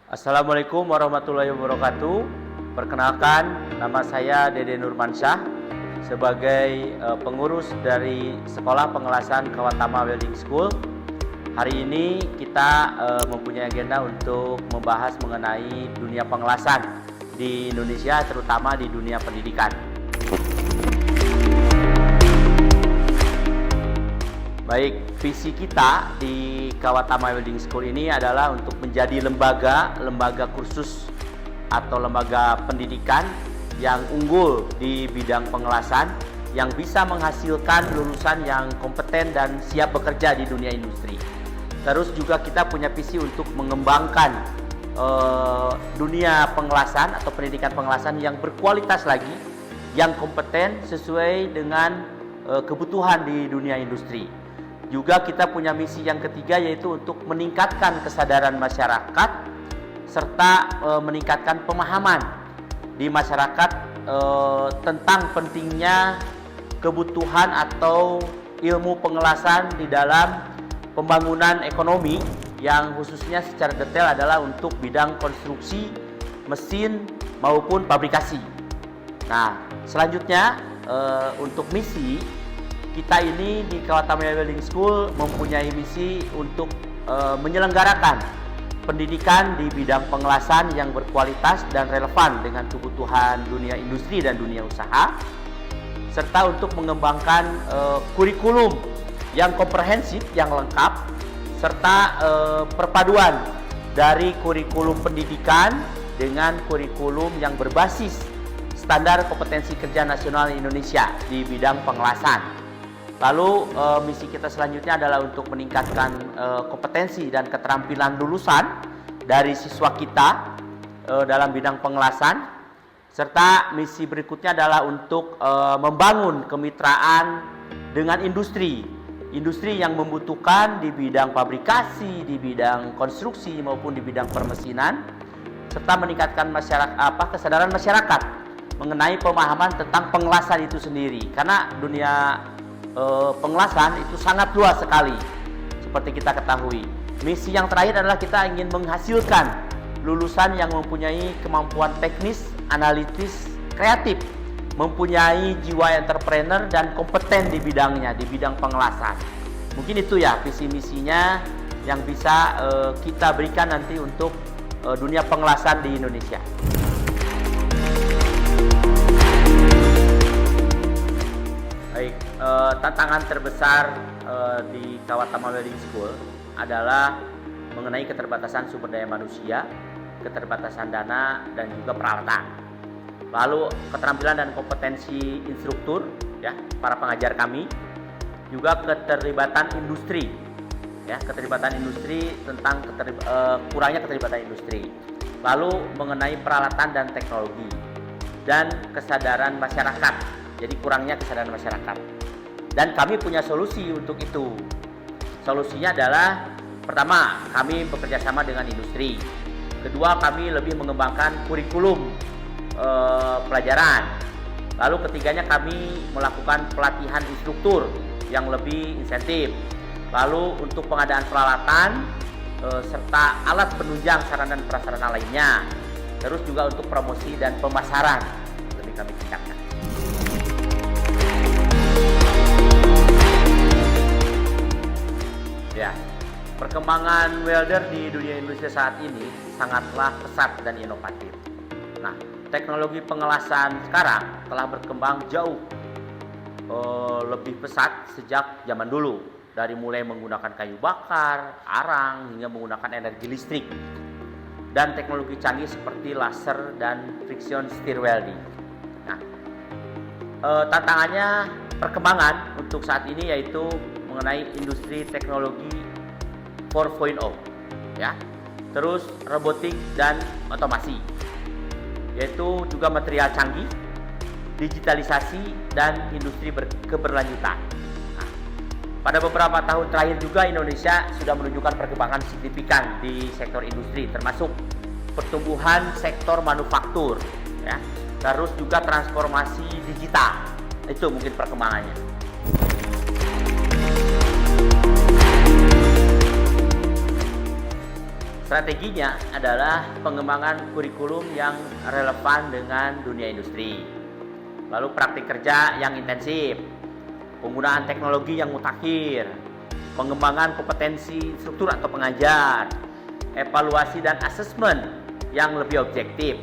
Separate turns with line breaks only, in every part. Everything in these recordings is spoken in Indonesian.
Assalamualaikum warahmatullahi wabarakatuh. Perkenalkan, nama saya Dede Nurmansyah sebagai pengurus dari Sekolah Pengelasan Kawatama Welding School. Hari ini kita mempunyai agenda untuk membahas mengenai dunia pengelasan di Indonesia, terutama di dunia pendidikan. Baik, visi kita di Kawatama Welding School ini adalah untuk menjadi lembaga kursus atau lembaga pendidikan yang unggul di bidang pengelasan, yang bisa menghasilkan lulusan yang kompeten dan siap bekerja di dunia industri. Terus juga kita punya visi untuk mengembangkan dunia pengelasan atau pendidikan pengelasan yang berkualitas lagi, yang kompeten sesuai dengan kebutuhan di dunia industri. Juga kita punya misi yang ketiga, yaitu untuk meningkatkan kesadaran masyarakat serta meningkatkan pemahaman di masyarakat tentang pentingnya kebutuhan atau ilmu pengelasan di dalam pembangunan ekonomi, yang khususnya secara detail adalah untuk bidang konstruksi, mesin maupun pabrikasi. Nah, selanjutnya untuk misi kita ini di Kawatama Welding School mempunyai misi untuk menyelenggarakan pendidikan di bidang pengelasan yang berkualitas dan relevan dengan kebutuhan dunia industri dan dunia usaha, serta untuk mengembangkan kurikulum yang komprehensif, yang lengkap, serta perpaduan dari kurikulum pendidikan dengan kurikulum yang berbasis standar kompetensi kerja nasional Indonesia di bidang pengelasan. Lalu misi kita selanjutnya adalah untuk meningkatkan kompetensi dan keterampilan lulusan dari siswa kita dalam bidang pengelasan, serta misi berikutnya adalah untuk membangun kemitraan dengan industri yang membutuhkan di bidang pabrikasi, di bidang konstruksi maupun di bidang permesinan, serta meningkatkan kesadaran masyarakat mengenai pemahaman tentang pengelasan itu sendiri, karena dunia pengelasan itu sangat luas sekali seperti kita ketahui. Misi yang terakhir adalah kita ingin menghasilkan lulusan yang mempunyai kemampuan teknis, analitis, kreatif, mempunyai jiwa entrepreneur dan kompeten di bidangnya, di bidang pengelasan. Mungkin itu ya visi misinya yang bisa kita berikan nanti untuk dunia pengelasan di Indonesia. Baik, tantangan terbesar di Kawatama Welding School adalah mengenai keterbatasan sumber daya manusia, keterbatasan dana, dan juga peralatan. Lalu keterampilan dan kompetensi instruktur, ya, para pengajar kami, juga keterlibatan industri, ya, keterlibatan industri tentang kurangnya keterlibatan industri. Lalu mengenai peralatan dan teknologi, dan kesadaran masyarakat. Jadi kurangnya kesadaran masyarakat. Dan kami punya solusi untuk itu. Solusinya adalah, pertama, kami bekerja sama dengan industri. Kedua, kami lebih mengembangkan kurikulum pelajaran. Lalu ketiganya, kami melakukan pelatihan instruktur yang lebih insentif. Lalu untuk pengadaan peralatan serta alat penunjang sarana dan prasarana lainnya. Terus juga untuk promosi dan pemasaran lebih kami tingkatkan. Ya, perkembangan welder di dunia industri saat ini sangatlah pesat dan inovatif. Nah, teknologi pengelasan sekarang telah berkembang jauh lebih pesat sejak zaman dulu, dari mulai menggunakan kayu bakar, arang, hingga menggunakan energi listrik, dan teknologi canggih seperti laser dan friction stir welding. Nah, tantangannya perkembangan untuk saat ini yaitu mengenai industri teknologi 4.0, ya. Terus robotik dan otomasi, yaitu juga material canggih, digitalisasi, dan industri keberlanjutan. Nah, pada beberapa tahun terakhir juga Indonesia sudah menunjukkan perkembangan signifikan di sektor industri, termasuk pertumbuhan sektor manufaktur, ya. Terus juga transformasi digital. Itu mungkin perkembangannya. Strateginya adalah pengembangan kurikulum yang relevan dengan dunia industri. Lalu praktik kerja yang intensif, penggunaan teknologi yang mutakhir, pengembangan kompetensi struktur atau pengajar, evaluasi dan asesmen yang lebih objektif,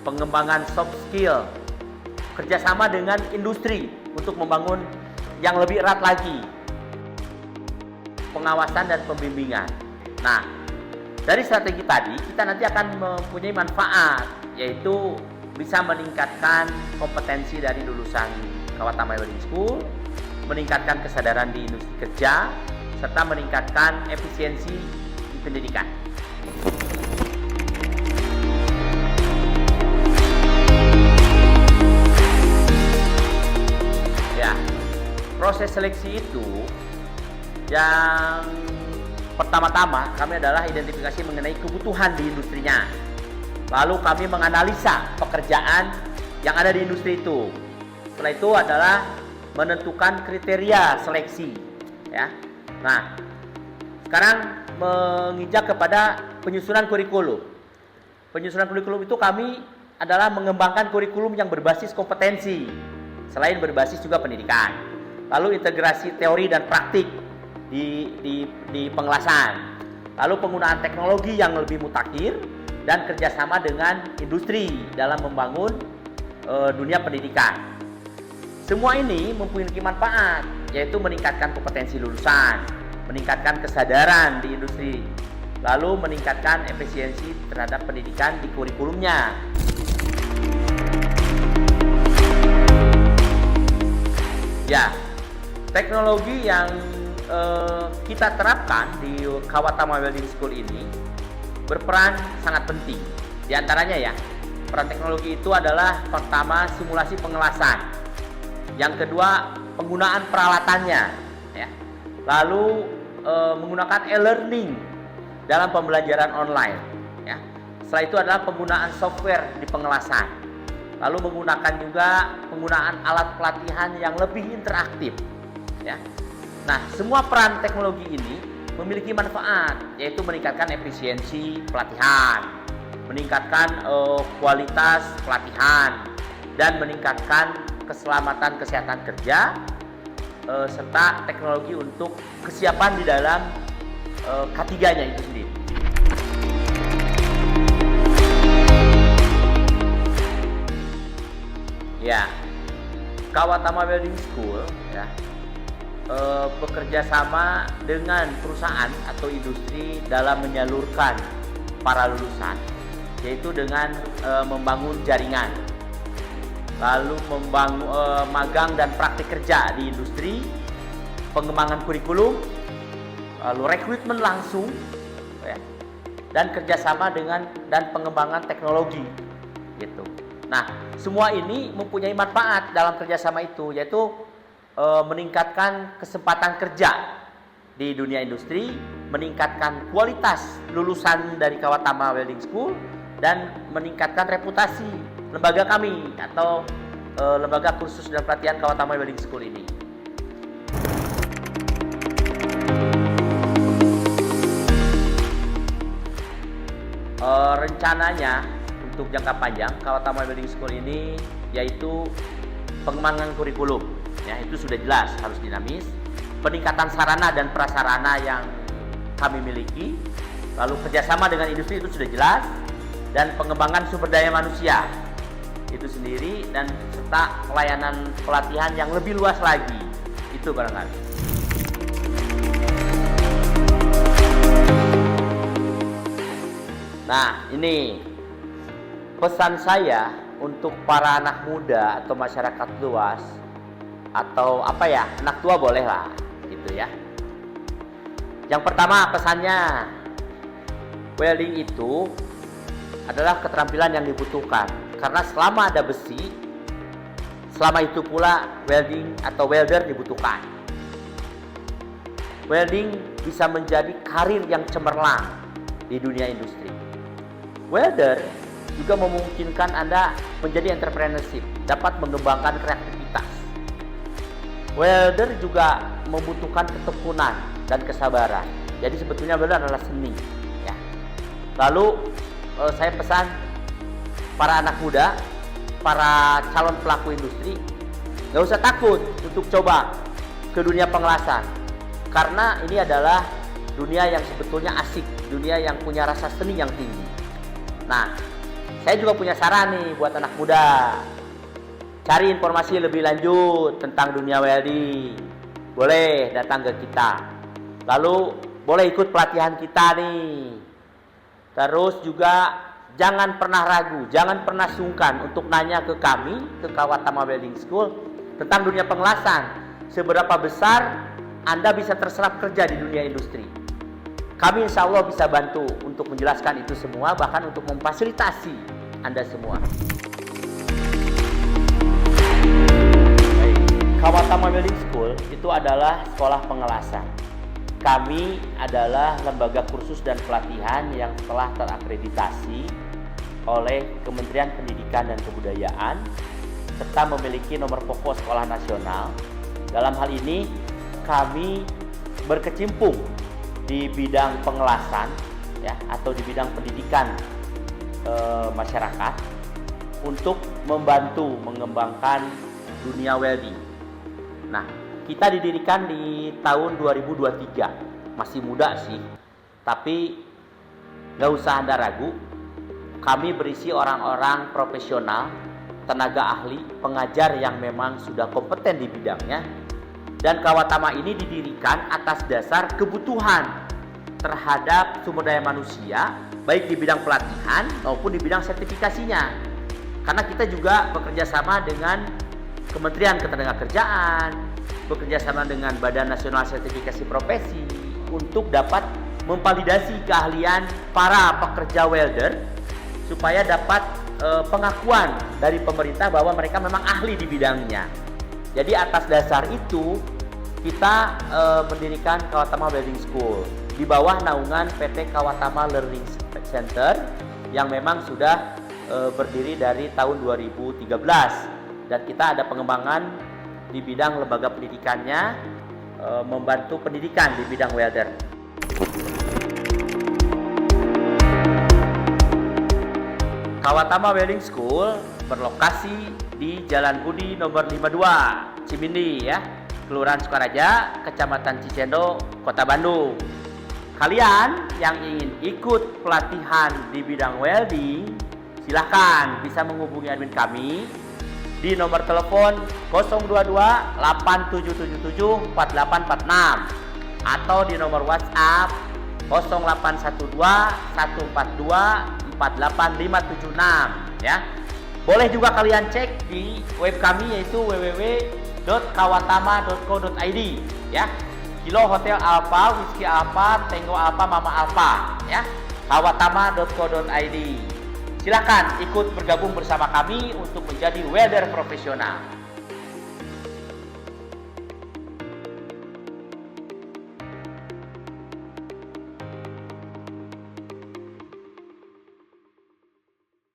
pengembangan soft skill, kerjasama dengan industri untuk membangun yang lebih erat lagi, pengawasan dan pembimbingan. Nah, dari strategi tadi kita nanti akan mempunyai manfaat, yaitu bisa meningkatkan kompetensi dari lulusan Kawatama Welding School, meningkatkan kesadaran di industri kerja, serta meningkatkan efisiensi di pendidikan. Ya, proses seleksi itu yang pertama-tama kami adalah identifikasi mengenai kebutuhan di industrinya. Lalu kami menganalisa pekerjaan yang ada di industri itu. Setelah itu adalah menentukan kriteria seleksi. Ya. Nah, sekarang menginjak kepada penyusunan kurikulum. Penyusunan kurikulum itu kami adalah mengembangkan kurikulum yang berbasis kompetensi, selain berbasis juga pendidikan. Lalu integrasi teori dan praktik di pengelasan, lalu penggunaan teknologi yang lebih mutakhir dan kerjasama dengan industri dalam membangun dunia pendidikan. Semua ini memiliki manfaat, yaitu meningkatkan kompetensi lulusan, meningkatkan kesadaran di industri, lalu meningkatkan efisiensi terhadap pendidikan di kurikulumnya. Ya, teknologi yang kita terapkan di Kawatama Welding School ini berperan sangat penting. Di antaranya ya, peran teknologi itu adalah pertama simulasi pengelasan, yang kedua penggunaan peralatannya, ya. Lalu menggunakan e-learning dalam pembelajaran online, ya. Setelah itu adalah penggunaan software di pengelasan, lalu menggunakan juga penggunaan alat pelatihan yang lebih interaktif, ya. Nah, semua peran teknologi ini memiliki manfaat, yaitu meningkatkan efisiensi pelatihan, meningkatkan kualitas pelatihan, dan meningkatkan keselamatan kesehatan kerja, serta teknologi untuk kesiapan di dalam K3-nya itu sendiri. Ya, Kawatama Welding School ya bekerja sama dengan perusahaan atau industri dalam menyalurkan para lulusan, yaitu dengan membangun jaringan, lalu membangun magang dan praktik kerja di industri, pengembangan kurikulum, lalu rekrutmen langsung, ya, dan kerjasama dengan dan pengembangan teknologi, gitu. Nah, semua ini mempunyai manfaat dalam kerjasama itu, yaitu meningkatkan kesempatan kerja di dunia industri, meningkatkan kualitas lulusan dari Kawatama Welding School, dan meningkatkan reputasi lembaga kami atau lembaga kursus dan pelatihan Kawatama Welding School ini. Rencananya untuk jangka panjang Kawatama Welding School ini yaitu pengembangan kurikulum. Ya, itu sudah jelas harus dinamis, peningkatan sarana dan prasarana yang kami miliki, lalu kerjasama dengan industri itu sudah jelas, dan pengembangan sumber daya manusia itu sendiri, dan serta pelayanan pelatihan yang lebih luas lagi, itu barangkali. Nah, ini pesan saya untuk para anak muda atau masyarakat luas, atau apa ya, anak tua boleh lah gitu ya. Yang pertama pesannya, welding itu adalah keterampilan yang dibutuhkan, karena selama ada besi, selama itu pula welding atau welder dibutuhkan. Welding bisa menjadi karir yang cemerlang di dunia industri. Welder juga memungkinkan Anda menjadi entrepreneurship, dapat mengembangkan kreativitas. Welder juga membutuhkan ketekunan dan kesabaran. Jadi sebetulnya welder adalah seni, ya. Lalu saya pesan para anak muda, para calon pelaku industri, nggak usah takut untuk coba ke dunia pengelasan, karena ini adalah dunia yang sebetulnya asik, dunia yang punya rasa seni yang tinggi. Nah, saya juga punya saran nih buat anak muda. Cari informasi lebih lanjut tentang dunia welding, boleh datang ke kita. Lalu boleh ikut pelatihan kita nih. Terus juga jangan pernah ragu, jangan pernah sungkan untuk nanya ke kami, ke Kawatama Welding School tentang dunia pengelasan. Seberapa besar Anda bisa terserap kerja di dunia industri. Kami insya Allah bisa bantu untuk menjelaskan itu semua, bahkan untuk memfasilitasi Anda semua. Baik. Kawatama Welding School itu adalah sekolah pengelasan. Kami adalah lembaga kursus dan pelatihan yang telah terakreditasi oleh Kementerian Pendidikan dan Kebudayaan serta memiliki nomor pokok sekolah nasional. Dalam hal ini kami berkecimpung di bidang pengelasan ya, atau di bidang pendidikan masyarakat untuk membantu mengembangkan dunia welding. Nah, kita didirikan di tahun 2023, masih muda sih, tapi nggak usah Anda ragu, kami berisi orang-orang profesional, tenaga ahli, pengajar yang memang sudah kompeten di bidangnya. Dan Kawatama ini didirikan atas dasar kebutuhan terhadap sumber daya manusia, baik di bidang pelatihan maupun di bidang sertifikasinya. Karena kita juga bekerja sama dengan Kementerian Ketenagakerjaan, bekerja sama dengan Badan Nasional Sertifikasi Profesi untuk dapat memvalidasi keahlian para pekerja welder supaya dapat pengakuan dari pemerintah bahwa mereka memang ahli di bidangnya. Jadi atas dasar itu kita mendirikan Kawatama Welding School di bawah naungan PT Kawatama Learning Center yang memang sudah berdiri dari tahun 2013, dan kita ada pengembangan di bidang lembaga pendidikannya, membantu pendidikan di bidang welder. Kawatama Welding School berlokasi di Jalan Budi nomor 52, Cimindi ya, Kelurahan Sukaraja, Kecamatan Cicendo, Kota Bandung. Kalian yang ingin ikut pelatihan di bidang welding, silahkan bisa menghubungi admin kami di nomor telepon 022 8777 4846 atau di nomor WhatsApp 0812 142 48576 ya. Boleh juga kalian cek di web kami yaitu www.kawatama.co.id ya. Kilo Hotel Alpha, Whiskey Alpha, Tango Alpha, Mama Alpha ya. kawatama.co.id. Silakan ikut bergabung bersama kami untuk menjadi welder profesional.